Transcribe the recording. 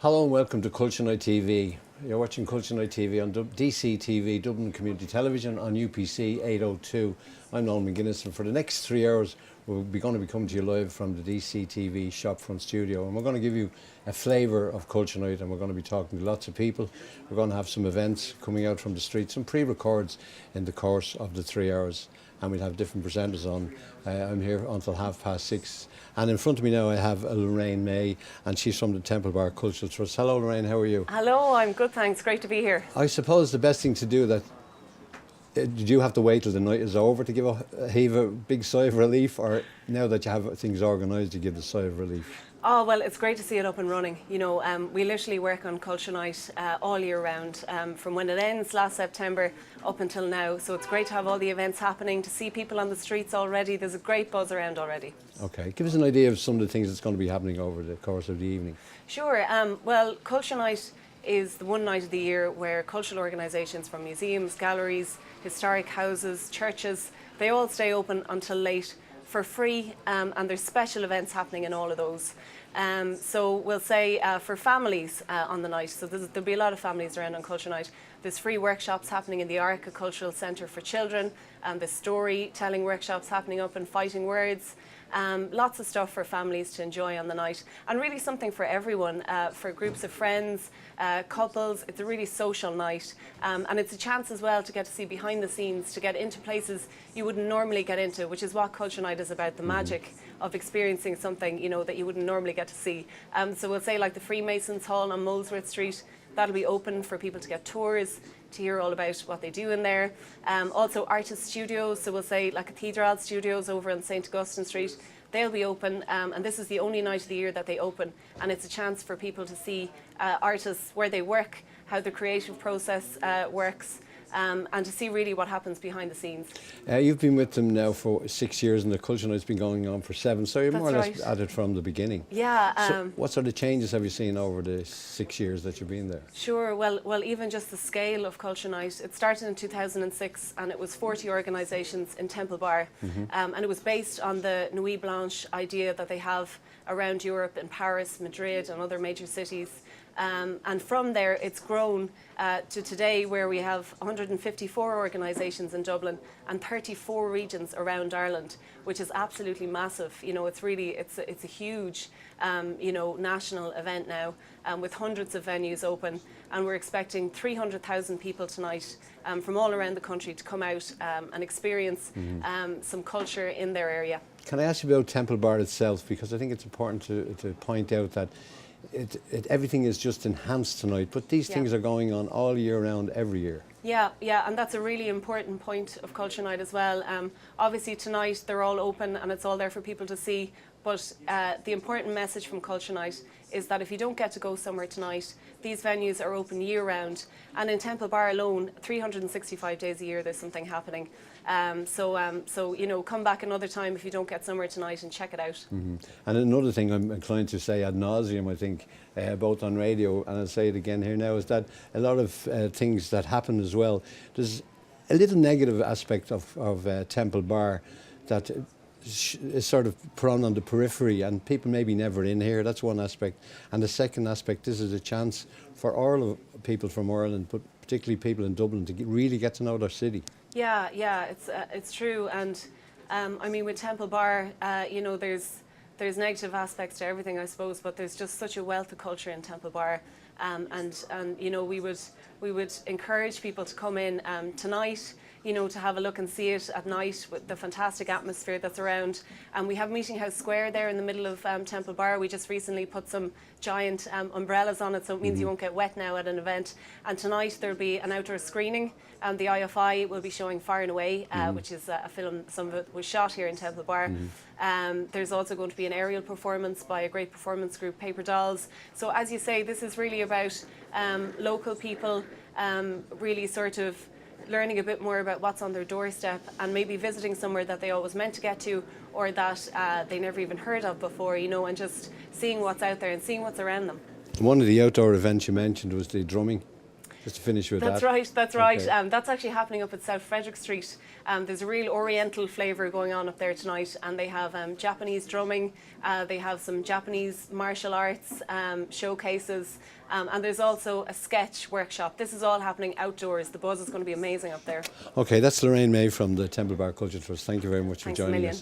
Hello and welcome to Culture Night TV. You're watching Culture Night TV on DCTV, Dublin Community Television, on UPC 802. I'm Noel McGuiness, and for the next 3 hours we're going to be coming to you live from the DCTV shopfront studio, and we're going to give you a flavour of Culture Night, and we're going to be talking to lots of people. We're going to have some events coming out from the streets, some pre-records in the course of the 3 hours, and we'll have different presenters on. I'm here until 6:30. And in front of me now I have Lorraine Maye, and she's from the Temple Bar Cultural Trust. Hello Lorraine, how are you? Hello, I'm good, thanks. Great to be here. I suppose the best thing to do did you have to wait till the night is over to give a big sigh of relief, or now that you have things organised you give the sigh of relief? Oh, well, it's great to see it up and running. You know, we literally work on Culture Night all year round, from when it ends last September up until now. So it's great to have all the events happening, to see people on the streets already. There's a great buzz around already. Okay, give us an idea of some of the things that's going to be happening over the course of the evening. Sure. Well, Culture Night is the one night of the year where cultural organisations from museums, galleries, historic houses, churches, they all stay open until late for free, and there's special events happening in all of those. So we'll say for families on the night, so there'll be a lot of families around on Culture Night. There's free workshops happening in the Arca Cultural Centre for Children, there's storytelling workshops happening up in Fighting Words. Lots of stuff for families to enjoy on the night, and really something for everyone, for groups of friends, couples. It's a really social night, and it's a chance as well to get to see behind the scenes, to get into places you wouldn't normally get into, which is what Culture Night is about, the magic of experiencing something, you know, that you wouldn't normally get to see. So we'll say like the Freemasons Hall on Molesworth Street, that'll be open for people to get tours, to hear all about what they do in there. Also artist studios, so we'll say like Cathedral Studios over on St. Augustine Street, they'll be open, and this is the only night of the year that they open, and it's a chance for people to see artists where they work, how the creative process works, and to see really what happens behind the scenes. You've been with them now for 6 years, and the Culture Night's been going on for 7, so you're That's more or less right. at it from the beginning. Yeah. So what sort of changes have you seen over the 6 years that you've been there? Sure, well, even just the scale of Culture Night, it started in 2006 and it was 40 organisations in Temple Bar, and it was based on the Nuit Blanche idea that they have around Europe, in Paris, Madrid and other major cities. And from there it's grown to today, where we have 154 organisations in Dublin and 34 regions around Ireland, which is absolutely massive. You know, it's a huge national event now, with hundreds of venues open, and we're expecting 300,000 people tonight from all around the country to come out and experience some culture in their area. Can I ask you about Temple Bar itself, because I think it's important to point out that everything is just enhanced tonight, but these things are going on all year round, every year. Yeah, and that's a really important point of Culture Night as well. Obviously tonight they're all open and it's all there for people to see, but the important message from Culture Night is that if you don't get to go somewhere tonight, these venues are open year round, and in Temple Bar alone, 365 days a year there's something happening. So you know, come back another time if you don't get somewhere tonight and check it out. And another thing I'm inclined to say ad nauseum, I think, both on radio, and I'll say it again here now, is that a lot of things that happen as well, there's a little negative aspect of Temple Bar that is sort of put on the periphery, and people maybe never in here. That's one aspect. And the second aspect, this is a chance for all of people from Ireland, but particularly people in Dublin, to really get to know their city. Yeah, it's true. And I mean, with Temple Bar, you know, there's negative aspects to everything, I suppose, but there's just such a wealth of culture in Temple Bar, and you know, we would encourage people to come in tonight, you know, to have a look and see it at night with the fantastic atmosphere that's around. And we have Meeting House Square there in the middle of Temple Bar. We just recently put some giant umbrellas on it, so it means you won't get wet now at an event. And tonight there'll be an outdoor screening, and the IFI will be showing Far and Away, which is a film, some of it was shot here in Temple Bar. There's also going to be an aerial performance by a great performance group, Paper Dolls. So as you say, this is really about local people really sort of learning a bit more about what's on their doorstep, and maybe visiting somewhere that they always meant to get to, or that they never even heard of before, you know, and just seeing what's out there and seeing what's around them. One of the outdoor events you mentioned was the drumming. Just to finish with That's that. right, that's right. Okay. That's actually happening up at South Frederick Street. There's a real oriental flavour going on up there tonight, and they have Japanese drumming, they have some Japanese martial arts showcases, and there's also a sketch workshop. This is all happening outdoors. The buzz is going to be amazing up there. Okay, that's Lorraine Maye from the Temple Bar Culture Trust. Thank you very much for Thanks a joining million. us.